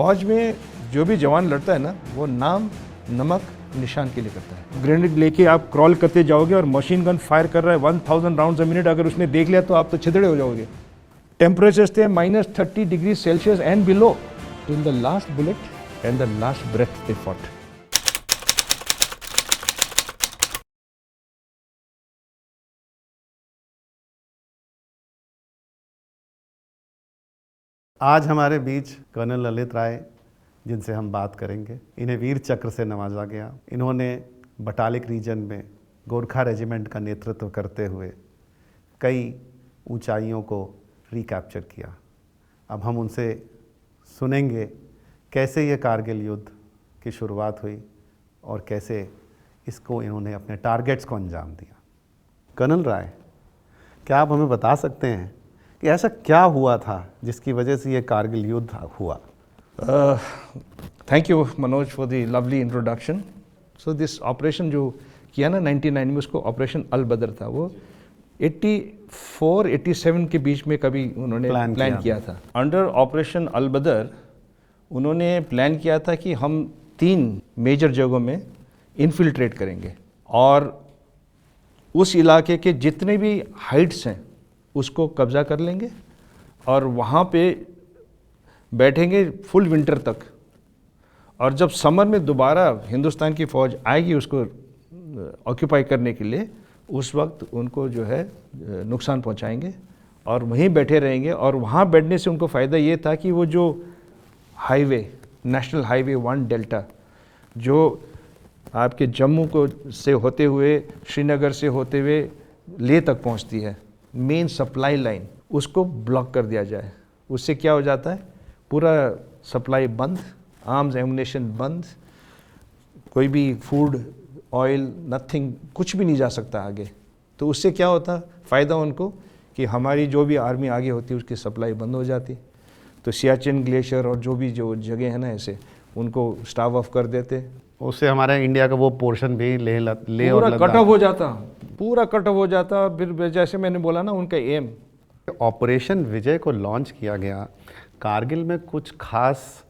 फौज में जो भी जवान लड़ता है ना, वो नाम नमक निशान के लिए करता है। ग्रेनेड लेके आप क्रॉल करते जाओगे और मशीन गन फायर कर रहा है 1000 राउंड्स अ मिनट, अगर उसने देख लिया तो आप तो छितड़े हो जाओगे। टेम्परेचर्स थे -30 degree Celsius and below till the last bullet and the last breath they fought. आज हमारे बीच कर्नल ललित राय, जिनसे हम बात करेंगे। इन्हें वीर चक्र से नवाजा गया। इन्होंने बटालिक रीजन में गोरखा रेजिमेंट का नेतृत्व करते हुए कई ऊंचाइयों को रिकैप्चर किया। अब हम उनसे सुनेंगे कैसे ये कारगिल युद्ध की शुरुआत हुई और कैसे इसको इन्होंने अपने टारगेट्स को अंजाम दिया। कर्नल राय, क्या आप हमें बता सकते हैं कि ऐसा क्या हुआ था जिसकी वजह से ये कारगिल युद्ध हुआ? Thank you Manoj for the lovely introduction. So this operation जो किया ना 99 में, उसको ऑपरेशन अल बदर था। वो 84-87 के बीच में कभी उन्होंने प्लान किया था। अंडर ऑपरेशन अल बदर उन्होंने प्लान किया था कि हम 3 मेजर जगहों में इन्फिल्ट्रेट करेंगे और उस इलाके के जितने भी हाइट्स हैं उसको कब्जा कर लेंगे और वहाँ पे बैठेंगे फुल विंटर तक। और जब समर में दोबारा हिंदुस्तान की फ़ौज आएगी उसको ऑक्यूपाई करने के लिए, उस वक्त उनको जो है नुकसान पहुँचाएंगे और वहीं बैठे रहेंगे। और वहाँ बैठने से उनको फ़ायदा ये था कि वो जो हाईवे, नेशनल हाईवे 1 डेल्टा, जो आपके जम्मू को से होते हुए, श्रीनगर से होते हुए लेह तक पहुँचती है, मेन सप्लाई लाइन, उसको ब्लॉक कर दिया जाए। उससे क्या हो जाता है, पूरा सप्लाई बंद, आर्म्स एमुनेशन बंद, कोई भी फूड, ऑयल, नथिंग, कुछ भी नहीं जा सकता आगे। तो उससे क्या होता, फ़ायदा उनको कि हमारी जो भी आर्मी आगे होती है उसकी सप्लाई बंद हो जाती। तो सियाचिन ग्लेशियर और जो भी जो जगह है ना, ऐसे उनको स्टाफ ऑफ कर देते। उससे हमारे इंडिया का वो पोर्शन भी ले पूरा कट ऑफ हो जाता, पूरा कट ऑफ हो जाता। और फिर जैसे मैंने बोला ना, उनका एम ऑपरेशन विजय को लॉन्च किया गया कारगिल में कुछ खास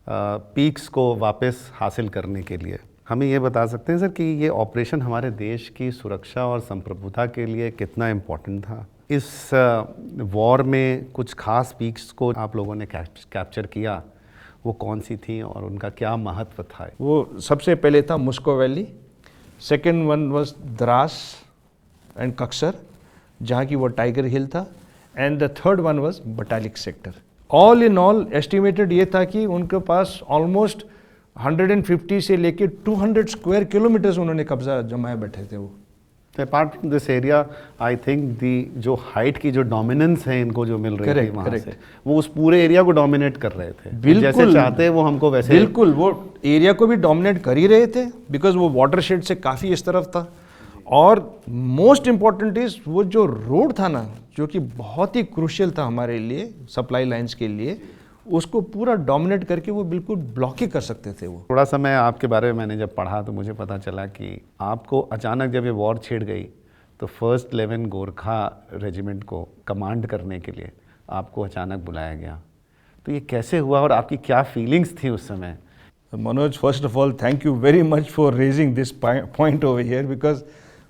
पीक्स को वापस हासिल करने के लिए। हमें ये बता सकते हैं सर कि ये ऑपरेशन हमारे देश की सुरक्षा और संप्रभुता के लिए कितना इम्पोर्टेंट था? इस वॉर में कुछ खास पीक्स को आप लोगों ने कैप्चर किया, वो कौन सी थी और उनका क्या महत्व था? वो सबसे पहले था Mushkoh valley, second one was Dras and Kaksar, जहाँ की वो टाइगर हिल था, and the third one was Batalik sector. All in all estimated ये था कि उनके पास ऑलमोस्ट 150 से लेके 200 स्क्वायर किलोमीटर्स उन्होंने कब्जा जमाए बैठे थे। वो apart from this area, I think the जो हाइट की जो डोमिनेंस है इनको जो मिल रही थी वहाँ से, वो उस पूरे एरिया को डोमिनेट कर रहे थे। बिल्कुल, जैसे चाहते वो हमको वैसे, बिल्कुल वो एरिया को भी डोमिनेट कर ही रहे थे, बिकॉज वो वाटरशेड से काफ़ी इस तरफ था। और मोस्ट इम्पॉर्टेंट इज वो जो रोड था ना, जो कि बहुत ही क्रूशियल था हमारे लिए, सप्लाई लाइंस के लिए, उसको पूरा डोमिनेट करके वो बिल्कुल ब्लॉक ही कर सकते थे। वो थोड़ा सा मैं आपके बारे में मैंने जब पढ़ा तो मुझे पता चला कि आपको अचानक जब ये वॉर छिड़ गई तो 1st 11 गोरखा रेजिमेंट को कमांड करने के लिए आपको अचानक बुलाया गया। तो ये कैसे हुआ और आपकी क्या फीलिंग्स थी उस समय? Manoj, first of all thank you very much for raising this point over here, because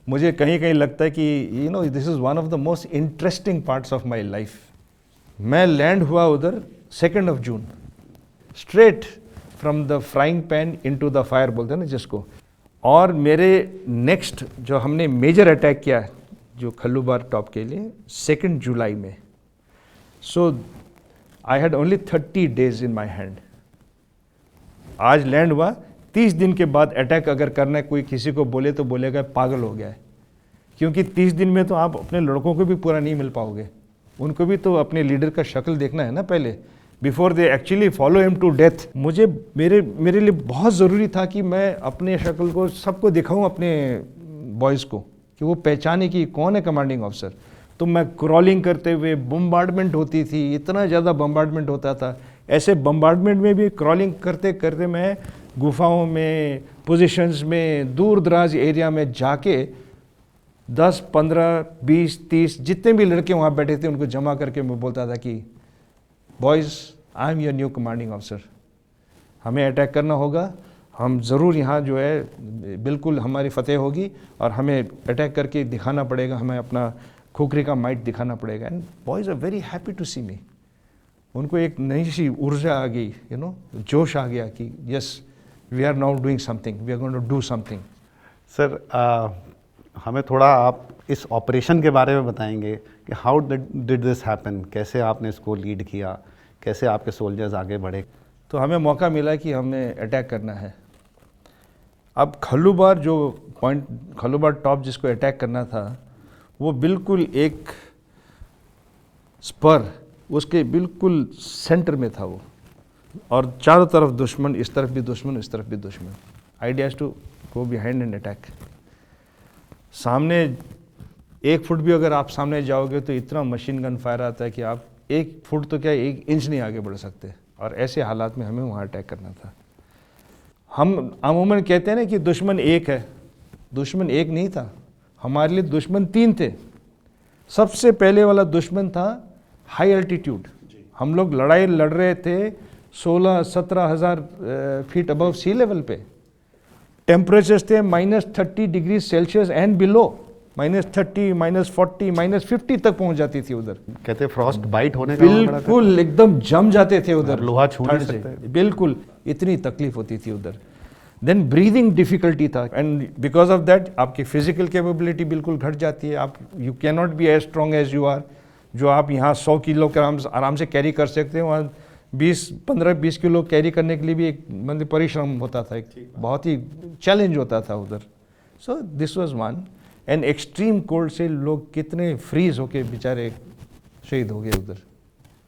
मुझे कहीं कहीं लगता है कि you know this is one of the most interesting parts of my life. मैं लैंड हुआ उधर 2 June, straight from the frying pan into the fire बोलते हैं ना जिसको। और मेरे नेक्स्ट जो हमने मेजर अटैक किया जो खल्लूबार टॉप के लिए 2 जुलाई में। So I had only 30 days in my hand. आज लैंड हुआ, 30 दिन के बाद अटैक अगर करना है, कोई किसी को बोले तो बोलेगा पागल हो गया है, क्योंकि 30 दिन में तो आप अपने लड़कों को भी पूरा नहीं मिल पाओगे। उनको भी तो अपने लीडर का शक्ल देखना है ना पहले, before they actually follow him to death. मुझे मेरे लिए बहुत ज़रूरी था कि मैं अपने शक्ल को सबको दिखाऊं, अपने बॉयज़ को, कि वो पहचाने कि कौन है कमांडिंग ऑफिसर। तो मैं क्रॉलिंग करते हुए, बम्बार्डमेंट होती थी, इतना ज़्यादा बम्बार्डमेंट होता था, ऐसे बम्बार्डमेंट में भी क्रॉलिंग करते करते मैं गुफाओं में, पोजीशंस में, दूर दराज एरिया में जाके 10, 15, 20, 30 जितने भी लड़के वहाँ बैठे थे उनको जमा करके मैं बोलता था कि boys, I am your new commanding officer, हमें अटैक करना होगा, हम ज़रूर यहाँ जो है बिल्कुल हमारी फतेह होगी और हमें अटैक करके दिखाना पड़ेगा, हमें अपना खोखरी का माइट दिखाना पड़ेगा। And boys are very happy to see me. उनको एक नई सी ऊर्जा आ गई, जोश आ गया कि yes we are now doing something, we are going to do something. Sir हमें थोड़ा आप इस ऑपरेशन के बारे में बताएंगे कि हाउ डिड दिस हैपन, कैसे आपने इसको लीड किया, कैसे आपके सोल्जर्स आगे बढ़े? तो हमें मौका मिला कि हमें अटैक करना है। अब खल्लूबार जो पॉइंट, खल्लूबार टॉप जिसको अटैक करना था, वो बिल्कुल एक स्पर, उसके बिल्कुल सेंटर में था वो, और चारों तरफ दुश्मन, इस तरफ भी दुश्मन, इस तरफ भी दुश्मन। Idea is to go behind and attack. सामने 1 फुट भी अगर आप सामने जाओगे तो इतना मशीन गन फायर आता है कि आप 1 फुट तो क्या 1 इंच नहीं आगे बढ़ सकते, और ऐसे हालात में हमें वहाँ अटैक करना था। हम अमूमन कहते हैं ना कि दुश्मन एक है, दुश्मन एक नहीं था, हमारे लिए दुश्मन 3 थे। सबसे पहले वाला दुश्मन था हाई अल्टीट्यूड। हम लोग लड़ाई लड़ रहे थे 16-17 हज़ार फीट अबव सी लेवल पे। टेम्परेचर्स थे -30 डिग्री सेल्सियस एंड बिलो, -30, -40, -50 तक पहुंच जाती थी उधर। कहते फ्रॉस्ट बाइट होने का बिल्कुल एकदम जम जाते थे उधर, लोहा छू नहीं ठंड से। सकते। बिल्कुल इतनी तकलीफ होती थी उधर। देन ब्रीदिंग डिफिकल्टी था, एंड बिकॉज ऑफ दैट आपकी फिजिकल कैपेबिलिटी बिल्कुल घट जाती है। आप you can not be as strong as you are. जो आप यहाँ 100 किलो आराम से कैरी कर सकते हैं, वहाँ 15-20 किलो कैरी करने के लिए भी एक मतलब परिश्रम होता था, एक बहुत ही चैलेंज होता था उधर। So this was one. And extreme cold से लोग कितने फ्रीज होके बेचारे शहीद हो गए उधर,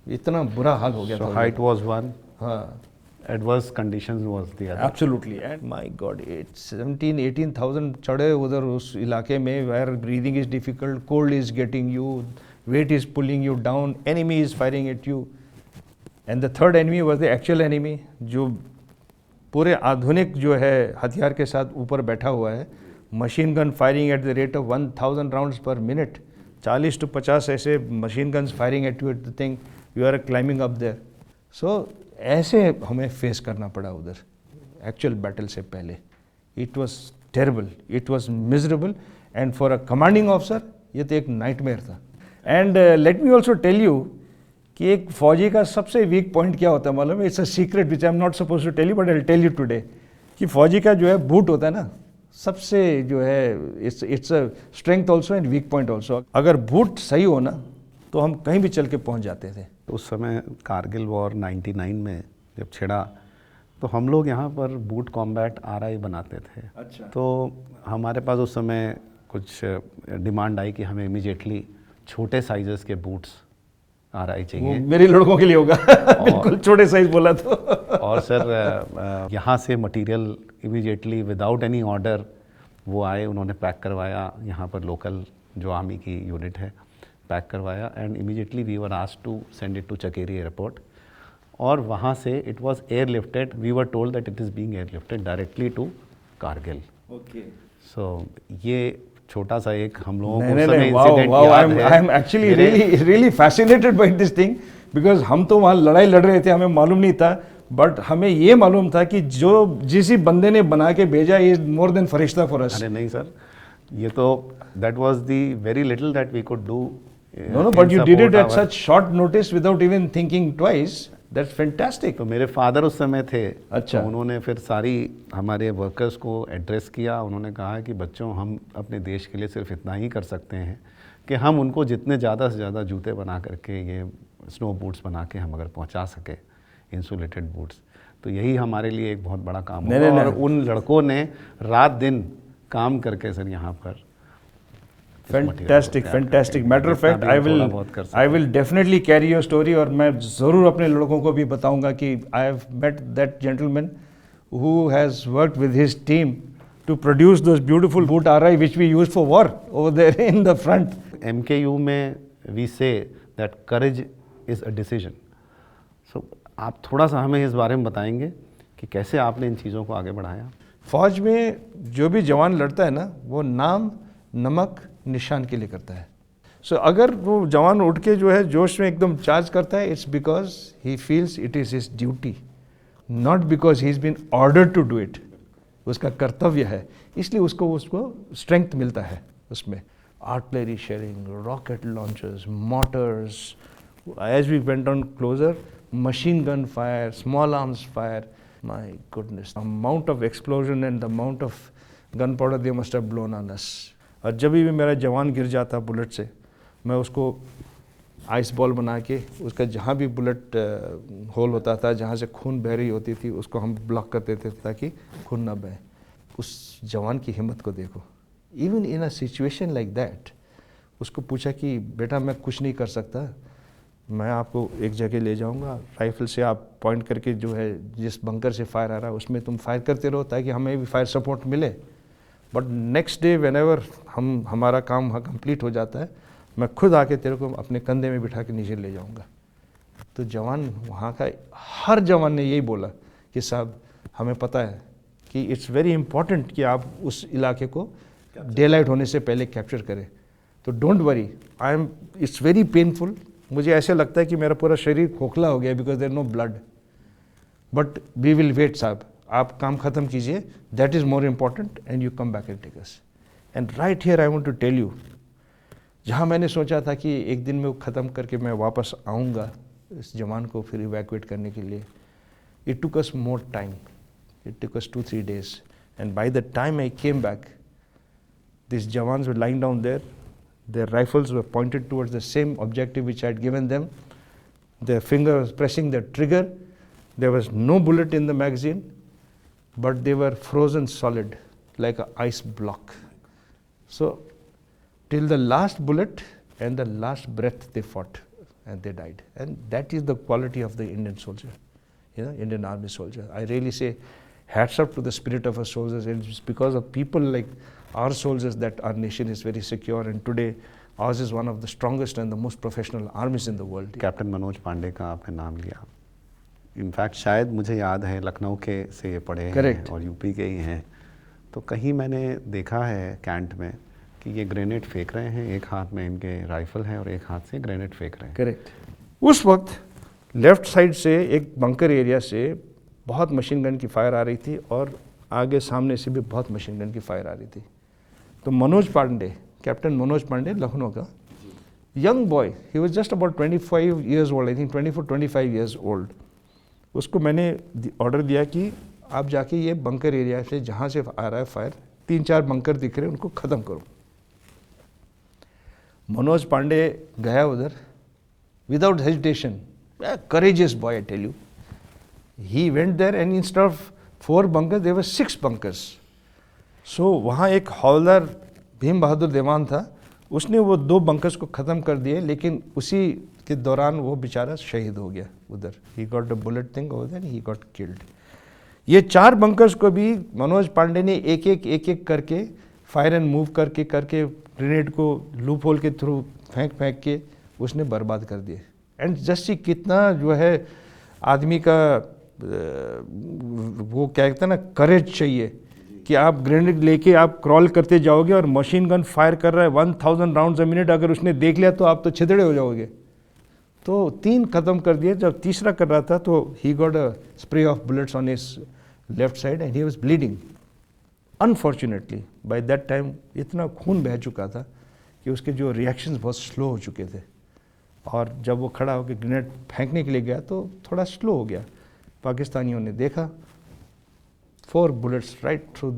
इतना बुरा हाल हो गया था। हाइट वाज वन, हाँ, adverse conditions was the other. Absolutely. And my god, 17,000-18,000 चढ़े उधर उस इलाके में, where breathing is difficult, cold is getting you, weight is pulling you down, enemy is firing at you, and the third enemy was the actual enemy, जो पूरे आधुनिक जो है हथियार के साथ ऊपर बैठा हुआ है, machine gun firing at the rate of 1000 rounds per minute, 40 to 50 ऐसे machine guns firing at you at the thing, you are climbing up there. So ऐसे हमें फेस करना पड़ा उधर एक्चुअल बैटल से पहले। It was terrible, it was miserable, and for a commanding officer ये तो एक नाइटमेयर था। And let me also tell you कि एक फौजी का सबसे वीक पॉइंट क्या होता है मालूम है? It's a secret which I am not suppose to tell you, but I will tell you today, कि फौजी का जो है बूट होता है ना, सबसे जो है it's a strength also and weak point also. अगर बूट सही हो ना तो हम कहीं भी चल के पहुंच जाते थे। उस समय कारगिल वॉर 99 में जब छिड़ा तो हम लोग यहाँ पर बूट कॉम्बैट RI बनाते थे। अच्छा। तो हमारे पास उस समय कुछ डिमांड आई कि हमें इमीडिएटली छोटे साइजेस के बूट्स RI चाहिए। मेरे लड़कों के लिए होगा बिल्कुल छोटे साइज बोला तो। और सर यहाँ से material immediately without any order वो आए, उन्होंने पैक करवाया, यहाँ पर लोकल जो आर्मी की यूनिट है पैक करवाया, and immediately we were asked to send it to Chakeri airport, और वहाँ से it was airlifted, we were told that it is being airlifted directly to Kargil. Okay. So ये छोटा सा एक हम लोगों को नहीं, समय wow, इंसिडेंट wow, याद है। I am actually really fascinated by this thing, because हम तो वहाँ लड़ाई लड़ रहे थे, हमें मालूम नहीं था, बट हमें ये मालूम था कि जो जिस बंदे ने बना के भेजा इज मोर देन फरिश्ता फॉर अस। अरे नहीं सर, ये तो that was the very little that we could do. No, but you did it at such short notice without even thinking twice. That's fantastic. तो मेरे फादर उस समय थे। अच्छा। तो उन्होंने फिर सारी हमारे वर्कर्स को एड्रेस किया। उन्होंने कहा कि बच्चों, हम अपने देश के लिए सिर्फ इतना ही कर सकते हैं कि हम उनको जितने ज़्यादा से ज़्यादा जूते बना करके, ये स्नो बूट्स बना के हम अगर पहुंचा सके, इंसुलेटेड बूट्स, तो यही हमारे लिए एक बहुत बड़ा काम होगा। और उन लड़कों ने रात दिन काम करके सर यहाँ पर Fantastic, fantastic. Matter of fact, I will definitely carry your story, और मैं ज़रूर अपने लड़कों को भी बताऊंगा कि I have met that gentleman who has worked with his team to produce those beautiful boot RI which we use for war over there in the front. MKU में we say that courage is a decision. So आप थोड़ा सा हमें इस बारे में बताएंगे कि कैसे आपने इन चीज़ों को आगे बढ़ाया? फौज में जो भी जवान लड़ता है ना, वो नाम नमक निशान के लिए करता है। सो अगर वो जवान उठ के जो है जोश में एकदम चार्ज करता है, it's because he feels it is his duty. Not because he is been order to do it, उसका कर्तव्य है, इसलिए उसको स्ट्रेंथ मिलता है उसमें. Artillery shelling, rocket launchers, mortars, as we went on closure, machine gun fire, small arms fire. My goodness, the amount of explosion and the amount of gunpowder they must have blown on us. और जब भी मेरा जवान गिर जाता bullet से, मैं उसको आइस बॉल बना के उसका जहाँ भी बुलेट होल होता था, जहाँ से खून बह रही होती थी, उसको हम ब्लॉक कर देते थे ताकि खून ना बहे. उस जवान की हिम्मत को देखो. Even in a situation like that, उसको पूछा कि बेटा मैं कुछ नहीं कर सकता, मैं आपको एक जगह ले जाऊंगा, राइफल से आप पॉइंट करके जो है जिस बंकर से फायर आ रहा है उसमें तुम फायर करते रहो ताकि हमें भी फायर सपोर्ट मिले. बट नेक्स्ट डे व्हेनेवर हमारा काम वहाँ कंप्लीट हो जाता है, मैं खुद आके तेरे को अपने कंधे में बिठा के नीचे ले जाऊंगा. तो जवान वहाँ का हर जवान ने यही बोला कि साहब हमें पता है कि इट्स वेरी इंपॉर्टेंट कि आप उस इलाके को डे लाइट होने से पहले कैप्चर करें. तो don't worry, it's very painful. मुझे ऐसे लगता है कि मेरा पूरा शरीर खोखला हो गया because there no blood. But we will wait साहब, आप काम ख़त्म कीजिए, that is more important, and you come back and take us. And right here I want to tell you, जहाँ मैंने सोचा था कि एक दिन में वो ख़त्म करके मैं वापस आऊँगा इस जवान को फिर इवैक्यूएट करने के लिए, it took us more time. It took us 2-3 days. And by the time I came back, this jawans were lying down there. Their rifles were pointed towards the same objective which I had given them. Their finger was pressing the trigger. There was no bullet in the magazine, but they were frozen solid like an ice block. So, till the last bullet and the last breath they fought and they died. And that is the quality of the Indian soldier, Indian Army soldier. I really say hats off to the spirit of our soldiers. And it's because of people like our soldiers that our nation is very secure, and today ours is one of the strongest and the most professional armies in the world. Captain Manoj Pande का आपने नाम लिया. In fact शायद मुझे याद है लखनऊ के से ये पढ़े हैं और यूपी के ही हैं. तो कहीं मैंने देखा है कैंट में कि ये ग्रेनेड फेंक रहे हैं, एक हाथ में इनके राइफल है और एक हाथ से ग्रेनेड फेंक रहे हैं. करेक्ट. उस वक्त लेफ्ट साइड से एक बंकर एरिया से बहुत मशीन गन की फायर आ रही थी और आगे सामने से भी बहुत मशीन गन की फायर आ रही थी. तो मनोज पांडे, कैप्टन मनोज पांडे लखनऊ का young boy, he was just about 25 years old, I think 24-25 years old. उसको मैंने ऑर्डर दिया कि आप जाके ये बंकर एरिया से जहाँ से आ रहा है फायर, 3-4 बंकर दिख रहे हैं, उनको ख़त्म करो. मनोज पांडे गया उधर without hesitation, courageous boy I tell you. He went there and instead of 4 bunkers there were 6 bunkers. So वहाँ एक हवलदार भीम बहादुर देवान था, उसने वो 2 bunkers को ख़त्म कर दिए, लेकिन उसी के दौरान वो बेचारा शहीद हो गया उधर. He got a bullet thing over there, he got killed. ये 4 bunkers को भी मनोज पांडे ने एक एक करके फायर एंड मूव करके ग्रेनेड को लूप होल के थ्रू फेंक के उसने बर्बाद कर दिए. एंड जस्ट सी कितना जो है आदमी का वो क्या कहते हैं ना, करेज चाहिए कि आप ग्रेनेड लेके आप क्रॉल करते जाओगे और मशीन गन फायर कर रहा है 1000 राउंड्स अ मिनट. अगर उसने देख लिया तो आप तो छितड़े हो जाओगे. तो 3 ख़त्म कर दिए. जब तीसरा कर रहा था तो ही got a spray of bullets on his left side and he was bleeding. Unfortunately by that time इतना खून बह चुका था कि उसके जो रिएक्शंस बहुत स्लो हो चुके थे, और जब वो खड़ा होकर ग्रेनेड फेंकने के लिए गया तो थोड़ा स्लो हो गया. पाकिस्तानियों ने देखा, 4 bullets right through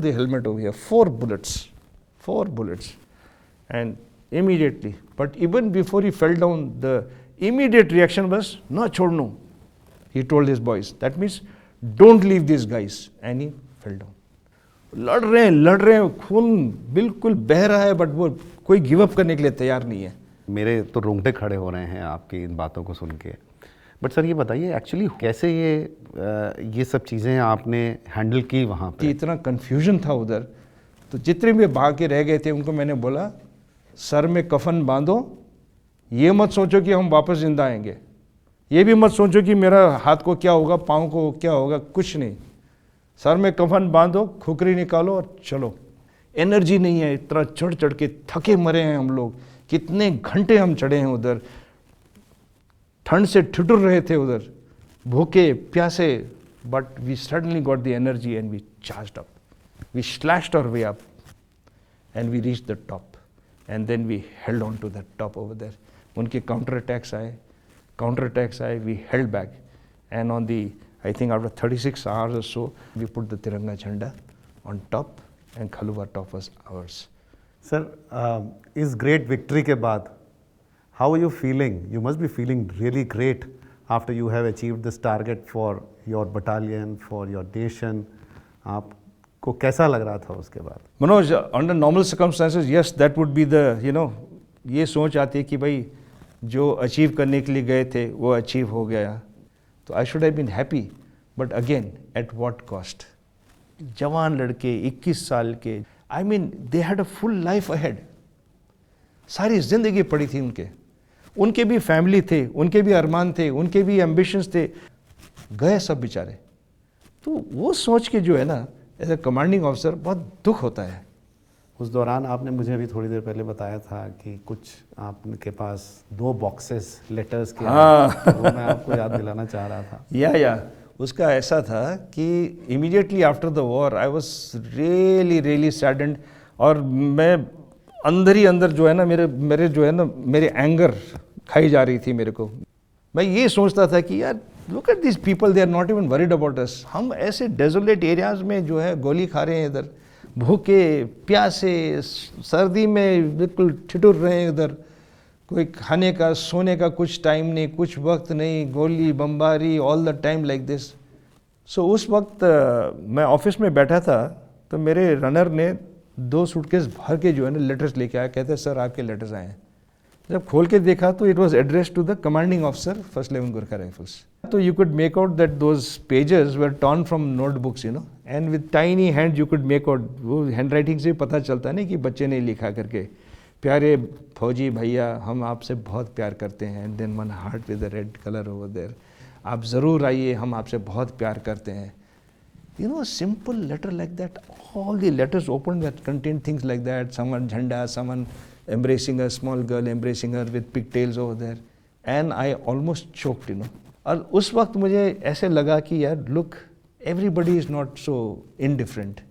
the helmet over here. 4 bullets, and immediately. But even before he fell down, the immediate reaction was no chhodno. He told his boys. That means don't leave these guys. And he fell down. लड़ रहे हैं, खून बिल्कुल बह रहा है, but वो कोई गिव अप करने के लिए तैयार नहीं है. मेरे तो रोंगटे खड़े हो रहे हैं आपकी इन बातों को सुन के. बट सर ये बताइए एक्चुअली कैसे ये सब चीज़ें आपने हैंडल की वहाँ पे? इतना कन्फ्यूजन था उधर. तो जितने भी भाग के रह गए थे उनको मैंने बोला, सर में कफन बांधो, ये मत सोचो कि हम वापस जिंदा आएंगे, ये भी मत सोचो कि मेरा हाथ को क्या होगा, पाँव को क्या होगा, कुछ नहीं. सर में कफन बांधो, खुकरी निकालो और चलो. एनर्जी नहीं है, इतना चढ़ के थके मरे हैं हम लोग. कितने घंटे हम चढ़े हैं उधर, ठंड से ठिठुर रहे थे उधर, भूखे प्यासे, but we suddenly got the energy and we charged up. We slashed our way up and we reached the top. And then we held on to that top over there. उनके counter attacks आए, we held back. And on the, I think after 36 hours or so, we put the Tiranga Jhanda on top and Khaluwa top was ours. Sir, इस great victory के बाद, how are you feeling? You must be feeling really great after you have achieved this target for your battalion, for your nation. आपको कैसा लग रहा था उसके बाद? Manoj, under normal circumstances, yes, that would be the, ये सोच आती है कि भाई जो अचीव करने के लिए गए थे वो अचीव हो गया, तो I should have been happy, but again at what cost. जवान लड़के 21 साल के, I mean they had a full life ahead. सारी जिंदगी पड़ी थी उनके भी फैमिली थे, उनके भी अरमान थे, उनके भी एम्बिशंस थे, गए सब बेचारे. तो वो सोच के जो है ना, एज ए कमांडिंग ऑफिसर बहुत दुख होता है. उस दौरान आपने मुझे अभी थोड़ी देर पहले बताया था कि कुछ आपके पास 2 बॉक्सेस लेटर्स के, वो मैं आपको याद दिलाना चाह रहा था. या उसका ऐसा था कि immediately after the war I was really saddened. और मैं अंदर ही अंदर जो है ना, मेरे जो है ना, मेरे एंगर खाई जा रही थी मेरे को. मैं ये सोचता था कि यार look at this people, they are not even worried about us. हम ऐसे डेजोलेट एरियाज में जो है गोली खा रहे हैं, इधर भूखे प्यासे, सर्दी में बिल्कुल ठिठुर रहे हैं, उधर कोई खाने का सोने का कुछ टाइम नहीं, कुछ वक्त नहीं, गोली बमबारी all the time like this. So उस वक्त मैं ऑफिस में बैठा था, तो मेरे रनर ने 2 सूटकेस भर के जो है ना लेटर्स लेके आया. कहते सर आपके लेटर्स आए हैं. जब खोल के देखा तो it was addressed to the commanding officer, first 11 Gorkha rifles. तो you could make out that those pages were torn from notebooks, and with tiny hand you could make out. वो हैंड राइटिंग से पता चलता नहीं कि बच्चे ने लिखा करके, प्यारे फौजी भैया हम आपसे बहुत प्यार करते हैं, and then one heart with the red colour over there. आप ज़रूर आइए, हम आपसे बहुत प्यार करते हैं. A simple letter like that, all the letters opened that contained things like that. Someone jhanda, someone embracing a small girl, embracing her with pigtails over there. And I almost choked, और उस वक्त मुझे ऐसे लगा कि यार look, everybody is not so indifferent.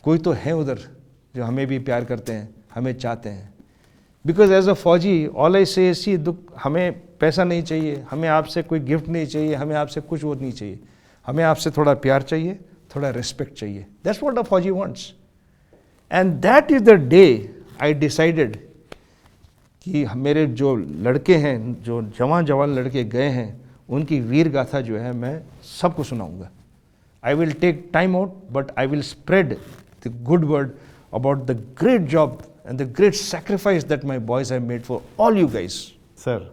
कोई तो है उधर जो हमें भी प्यार करते हैं, हमें चाहते हैं. Because as a फौजी, all I say is, see, हमें पैसा नहीं चाहिए, हमें आपसे कोई गिफ्ट नहीं चाहिए, हमें आपसे कुछ वो नहीं चाहिए. हमें आपसे थोड़ा प्यार चाहिए, थोड़ा रिस्पेक्ट चाहिए. दैट्स व्हाट अ फौजी wants. And that is the day I decided कि मेरे जो लड़के हैं, जो जवान लड़के गए हैं, उनकी वीर गाथा जो है मैं सबको सुनाऊंगा. I will take time out, but I will spread the good word about the great job and the great sacrifice that my boys have made for all you guys. Sir,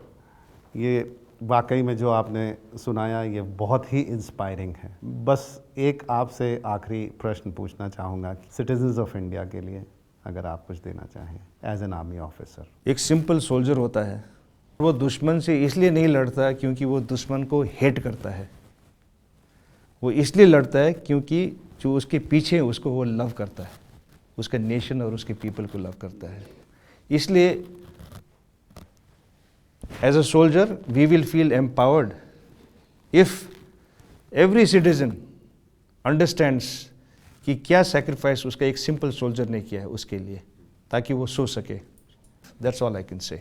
ये वाकई में जो आपने सुनाया ये बहुत ही इंस्पायरिंग है. बस एक आपसे आखिरी प्रश्न पूछना चाहूँगा कि सिटीजन्स ऑफ इंडिया के लिए अगर आप कुछ देना चाहें एज एन आर्मी ऑफिसर. एक सिंपल सोल्जर होता है, वो दुश्मन से इसलिए नहीं लड़ता क्योंकि वो दुश्मन को हेट करता है. वो इसलिए लड़ता है क्योंकि जो उसके पीछे है उसको वो लव करता है, उसका नेशन और उसके पीपल को लव करता है. इसलिए as a soldier, we will feel empowered if every citizen understands कि क्या sacrifice उसका एक simple soldier ने किया है उसके लिए, ताकि वो सो सके. That's all I can say.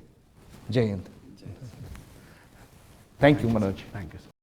जय Hind. Thank you, Manoj. Thank you.